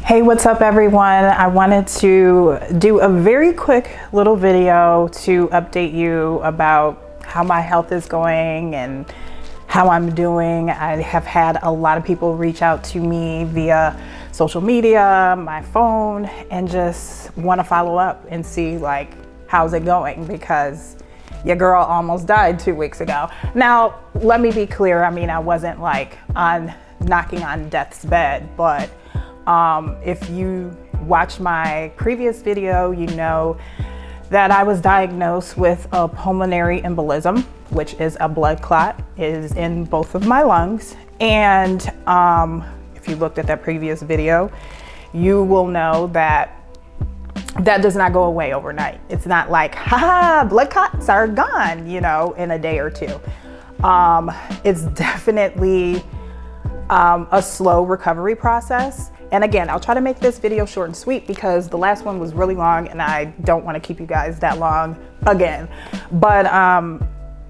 Hey, what's up everyone? I wanted to do a very quick little video to update you about how my health is going and how I'm doing. I have had a lot of people reach out to me via social media, my phone, and just want to follow up and see like, how's it going? Because your girl almost died 2 weeks ago. Now, let me be clear. I mean, I wasn't like knocking on death's bed, but if you watched my previous video, you know that I was diagnosed with a pulmonary embolism, which is a blood clot, is in both of my lungs. And if you looked at that previous video, you will know that that does not go away overnight. It's not like, haha, blood clots are gone, you know, in a day or two. It's definitely a slow recovery process. And again, I'll try to make this video short and sweet because the last one was really long and I don't want to keep you guys that long again. But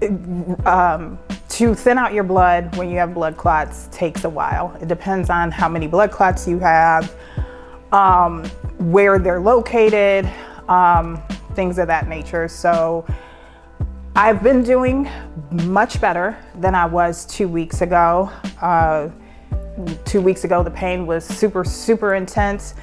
to thin out your blood when you have blood clots takes a while. It depends on how many blood clots you have, where they're located, things of that nature. So I've been doing much better than I was 2 weeks ago. 2 weeks ago, the pain was super intense.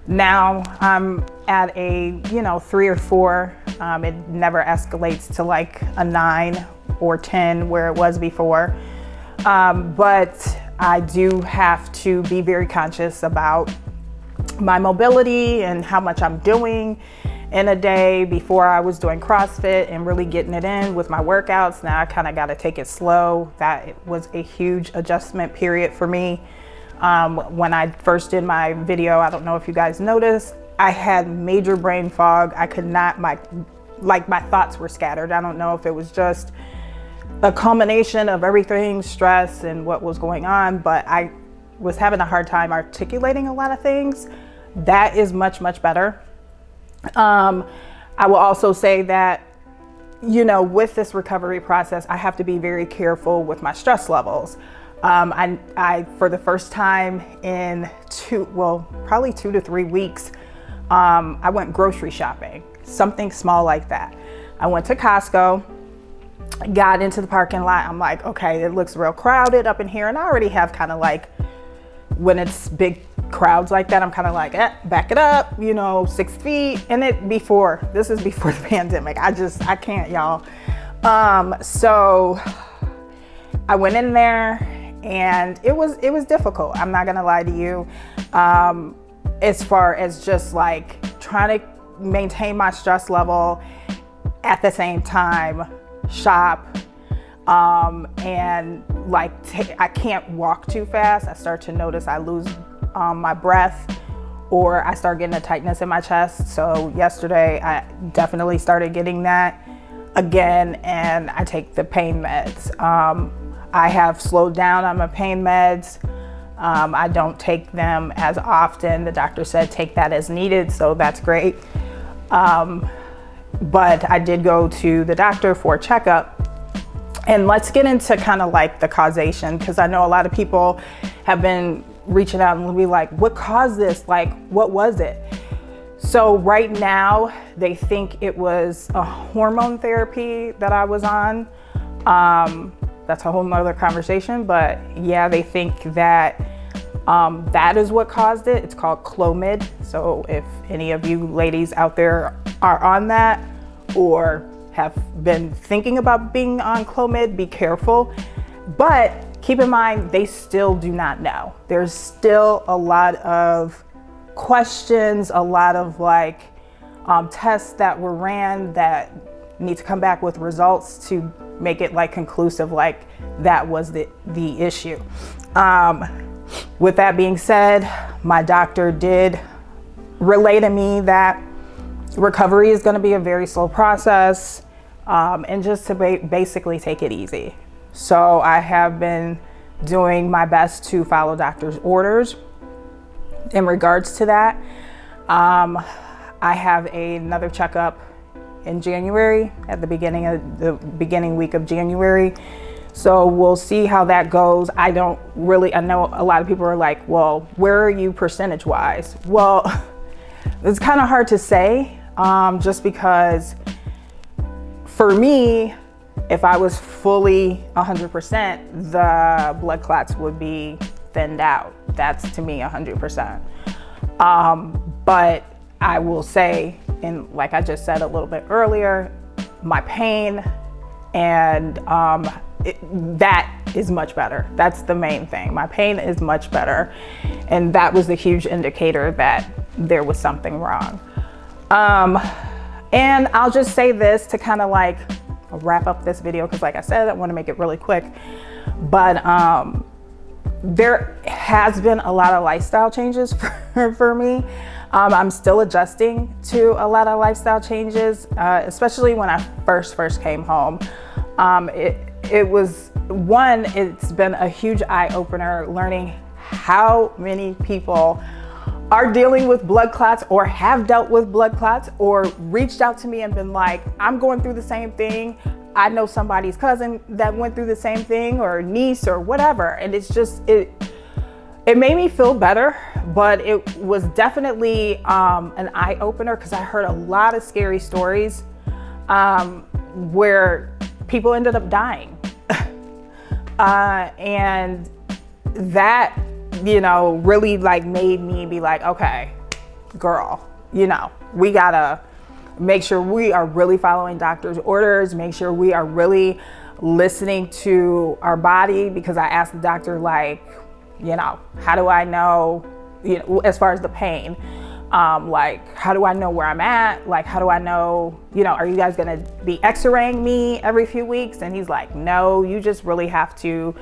Now I'm at a, 3 or 4. It never escalates to like a 9 or 10 where it was before. But I do have to be very conscious about my mobility and how much I'm doing in a day. Before I was doing CrossFit and really getting it in with my workouts. Now I kind of got to take it slow. That was a huge adjustment period for me. When I first did my video, I don't know if you guys noticed, I had major brain fog. I could not, my thoughts were scattered. I don't know if it was just a culmination of everything, stress and what was going on, but I was having a hard time articulating a lot of things. That is much better. I will also say that, with this recovery process, I have to be very careful with my stress levels. I for the first time in probably 2 to 3 weeks, I went grocery shopping, something small like that. I went to Costco, got into the parking lot. I'm like, okay, it looks real crowded up in here. And I already have kind of like, when it's big crowds like that, I'm kind of like, back it up, 6 feet. And this is before the pandemic. I can't, y'all. So I went in there and it was difficult. I'm not gonna lie to you. As far as just like trying to maintain my stress level at the same time, shop, and like I can't walk too fast. I start to notice I lose my breath, or I start getting a tightness in my chest. So yesterday I definitely started getting that again, and I take the pain meds. I have slowed down on my pain meds. I don't take them as often. The doctor said take that as needed, so that's great. But I did go to the doctor for a checkup. And let's get into kind of like the causation, because I know a lot of people have been reaching out and be like, what caused this? Like, what was it? So right now they think it was a hormone therapy that I was on. That's a whole nother conversation, but yeah, they think that that is what caused it. It's called Clomid. So if any of you ladies out there are on that or have been thinking about being on Clomid, be careful. But keep in mind, they still do not know. There's still a lot of questions, a lot of like tests that were ran that need to come back with results to make it like conclusive, like that was the issue. With that being said, my doctor did relay to me that recovery is going to be a very slow process, and just to basically take it easy. So I have been doing my best to follow doctor's orders in regards to that. I have another checkup in January, at the beginning week of January. So we'll see how that goes. I know a lot of people are like, well, where are you percentage wise? Well, it's kind of hard to say, just because for me, if I was fully 100%, the blood clots would be thinned out. That's to me 100%. But I will say, and like I just said a little bit earlier, my pain and that is much better. That's the main thing. My pain is much better. And that was the huge indicator that there was something wrong. And I'll just say this to kind of like wrap up this video, because like I said, I want to make it really quick. But there has been a lot of lifestyle changes for me. I'm still adjusting to a lot of lifestyle changes, especially when I first came home. It's been a huge eye-opener learning how many people are dealing with blood clots or have dealt with blood clots or reached out to me and been like, I'm going through the same thing. I know somebody's cousin that went through the same thing, or niece or whatever. And it's just, it made me feel better, but it was definitely an eye-opener, because I heard a lot of scary stories where people ended up dying. And that, really like made me be like, okay, girl, we gotta make sure we are really following doctor's orders, make sure we are really listening to our body. Because I asked the doctor, like, how do I know, as far as the pain, like, how do I know where I'm at? Like, how do I know, are you guys gonna be x-raying me every few weeks? And he's like, no, you just really have to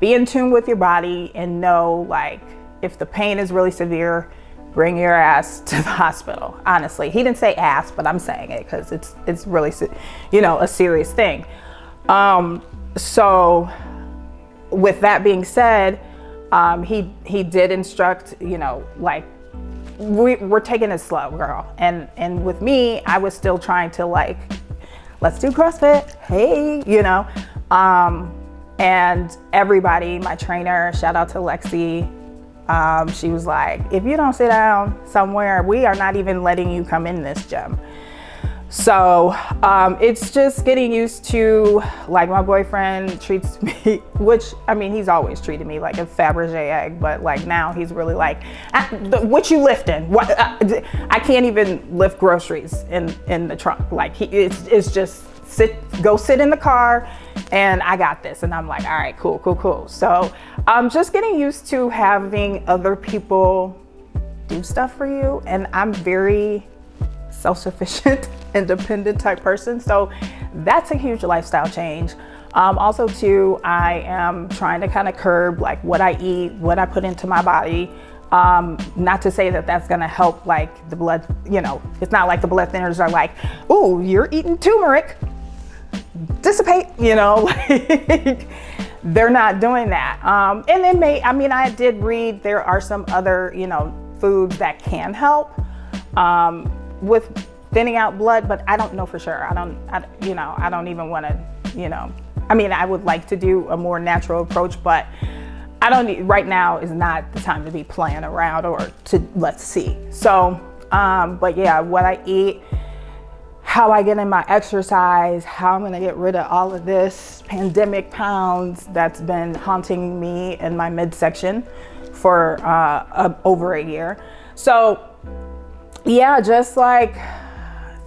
be in tune with your body and know, like, if the pain is really severe, bring your ass to the hospital. Honestly, he didn't say ass, but I'm saying it because it's really, a serious thing. So with that being said, he did instruct, like, we're taking it slow, girl. And with me, I was still trying to, like, let's do CrossFit. Hey, and everybody, my trainer, shout out to Lexi. She was like, if you don't sit down somewhere, we are not even letting you come in this gym. So it's just getting used to, like, my boyfriend treats me, which, I mean, he's always treated me like a Fabergé egg, but like now he's really like, what you lifting? What? I can't even lift groceries in the trunk. Like, it's just go sit in the car and I got this. And I'm like, all right, cool. So I'm just getting used to having other people do stuff for you. And I'm very self-sufficient, independent type person. So that's a huge lifestyle change. Also too, I am trying to kind of curb like what I eat, what I put into my body. Not to say that that's gonna help like the blood, it's not like the blood thinners are like, oh, you're eating turmeric, dissipate, like they're not doing that. And I did read there are some other, foods that can help with thinning out blood, but I don't know for sure. I don't even want to, I would like to do a more natural approach, but right now is not the time to be playing around or let's see. So, but yeah, what I eat, how I get in my exercise, how I'm gonna get rid of all of this pandemic pounds that's been haunting me in my midsection for over a year. So yeah, just like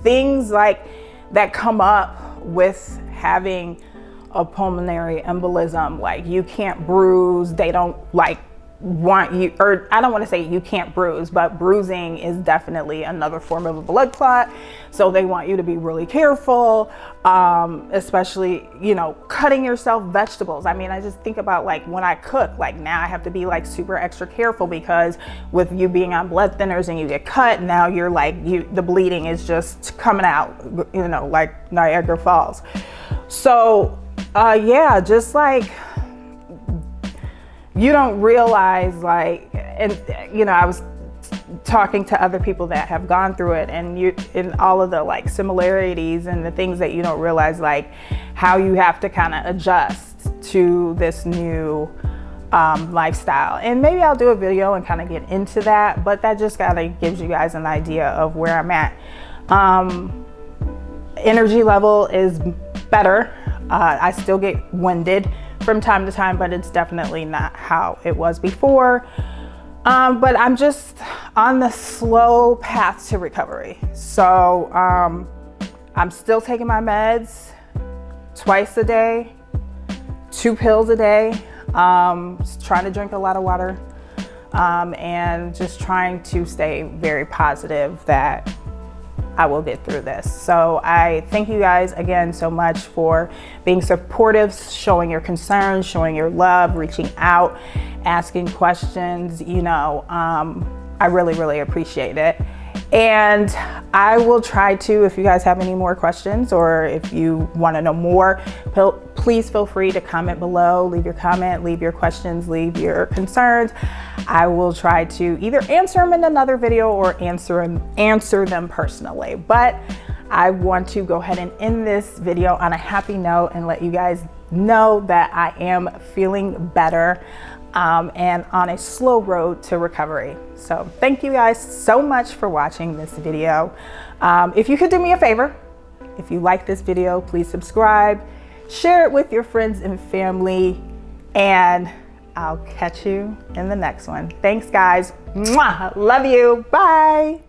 things like that come up with having a pulmonary embolism, like you can't bruise, they don't like want you, or I don't want to say you can't bruise, but bruising is definitely another form of a blood clot. So they want you to be really careful, especially, cutting yourself vegetables. I mean, I just think about like when I cook, like now I have to be like super extra careful because with you being on blood thinners and you get cut, now you're like, the bleeding is just coming out, like Niagara Falls. So yeah, just like, you don't realize like, and I was talking to other people that have gone through it and all of the like similarities and the things that you don't realize, like how you have to kind of adjust to this new lifestyle. And maybe I'll do a video and kind of get into that, but that just kind of gives you guys an idea of where I'm at. Energy level is better. I still get winded from time to time, but it's definitely not how it was before. But I'm just on the slow path to recovery. So I'm still taking my meds twice a day, 2 pills a day, trying to drink a lot of water, and just trying to stay very positive that I will get through this. So I thank you guys again so much for being supportive, showing your concerns, showing your love, reaching out, asking questions. You know, I really, really appreciate it. And I will try to, if you guys have any more questions or if you want to know more, please feel free to comment below, leave your comment, leave your questions, leave your concerns. I will try to either answer them in another video or answer them personally. But I want to go ahead and end this video on a happy note and let you guys know that I am feeling better and on a slow road to recovery. So thank you guys so much for watching this video. If you could do me a favor, if you like this video, please subscribe, share it with your friends and family, and I'll catch you in the next one. Thanks guys. Mwah! Love you. Bye.